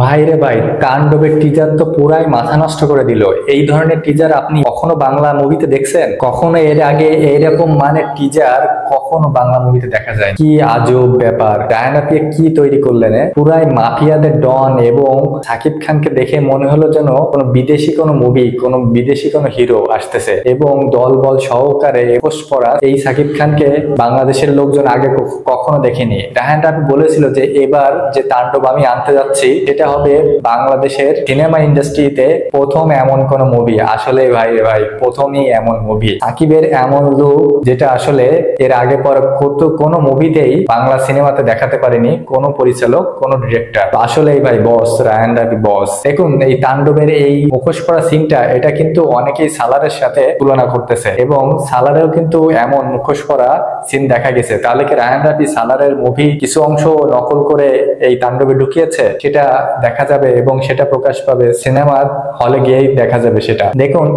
ভাই রে ভাই, তাণ্ডবের টিজার তো পুরাই মাথা নষ্ট করে দিল। এই ধরনের টিজার আপনি কখনো বাংলা মুভিতে দেখছেন? কখনো এর আগে এরকম মানের টিজার কখনো বাংলা মুভিতে দেখা যায়? কি আজব ব্যাপার! রায়হান রাফি কি তৈরি করলেন! পুরাই মাফিয়াদের ডন, এবং সাকিব খানকে দেখে মনে হলো যেন কোনো বিদেশি কোনো মুভি, কোনো বিদেশি কোনো হিরো আসতেছে, এবং দল বল সহকারে একুশ পড়া এই সাকিব খানকে বাংলাদেশের লোকজন আগে কখনো দেখেনি। রায়হান রাফি বলেছিল যে এবার যে তাণ্ডব আমি আনতে যাচ্ছি এটা হবে বাংলাদেশের সিনেমা ইন্ডাস্ট্রিতে প্রথম এমন কোন মুভি। আসলে ভাই রে ভাই, প্রথমই এমন মুভি, সাকিবের এমন লুক যেটা আসলে এর আগে পর কোনো মুভিতেই বাংলা সিনেমাতে দেখাতে পারেনি কোন পরিচালক, কোন ডিরেক্টর। আসলেই ভাই বস, রায়হান রাফি বস। দেখুন এই তাণ্ডবের এই মুখোশ পরা সিনটা, এটা কিন্তু অনেকেই সালারের সাথে তুলনা করতেছে, এবং সালারেও কিন্তু এমন মুখোশ পরা সিন দেখা গেছে। তাহলে কি রায়হান রাফি সালারের মুভি কিছু অংশ নকল করে এই তাণ্ডবে ঢুকিয়েছে? সেটা দেখা যাবে এবং সেটা প্রকাশ পাবে সিনেমা হলে গিয়েই দেখা যাবে সেটা। দেখুন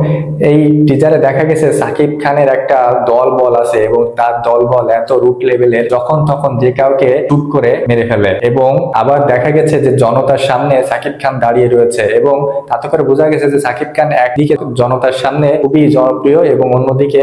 এই টিজারে দেখা গেছে সাকিব খানের একটা দল বল আছে, এবং তার দল বল এত রুট লেভেলের, যখন তখন যে কাউকে শুট করে মেরে ফেলে। এবং আবার দেখা গেছে যে জনতার সামনে সাকিব খান দাঁড়িয়ে রয়েছে, এবং তাতে করে বোঝা গেছে যে সাকিব খান একদিকে জনতার সামনে খুবই জনপ্রিয়, এবং অন্যদিকে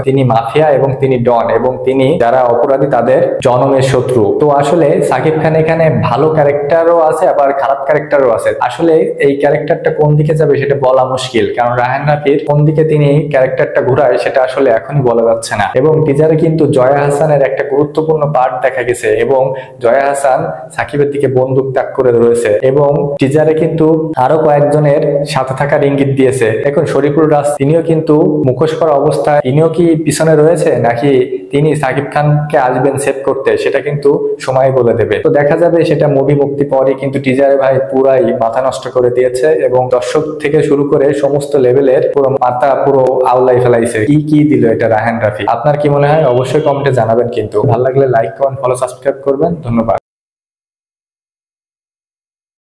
তিনি মাফিয়া, এবং তিনি ডন, এবং তিনি যারা অপরাধী তাদের জনমের শত্রু। তো আসলে সাকিব খান এখানে ভালো ক্যারেক্টারও আছে, আবার খারাপ ক্যারেক্টারও আছে। আসলে এই ক্যারেক্টারটা কোন দিকে যাবে সেটা বলা মুশকিল, কারণ রায়হান রাফির কোন দিকে তিনি ক্যারেক্টারটা ঘুরায় সেটা আসলে এখনই বলা যাচ্ছে না। এবং টিজারে কিন্তু জয়া হাসানের একটা গুরুত্বপূর্ণ পার্ট দেখা গেছে, এবং জয়া হাসান সাকিবের দিকে বন্দুক তাক করে রয়েছে, এবং টিজারে কিন্তু আরো কয়েকজনের সাথে থাকার ইঙ্গিত দিয়েছে। এখন শরীফুল রাজ তিনিও কিন্তু মুখোশ পরা অবস্থায়, তিনিও কি পিছনে রয়েছে, নাকি তিনি সাকিব খানকে আসবেন সেভ করতে, সেটা কিন্তু সময় বলে দেবে। তো দেখা যাবে সেটা মুভি মুক্তি পরে। কিন্তু টিজারে ভাই পুরাই মাথা নষ্ট করে দিয়েছে, এবং দর্শক থেকে শুরু করে সমস্ত লেভেলের পুরো মাথা পুরো আউলাই ফেলাইছে। কি দিল এটা রায়হান রাফি! আপনার কি মনে হয়? অবশ্যই কমেন্টে জানাবেন। কিন্তু ভালো লাগলে লাইক, কমেন্ট, ফলো, সাবস্ক্রাইব করবেন। ধন্যবাদ।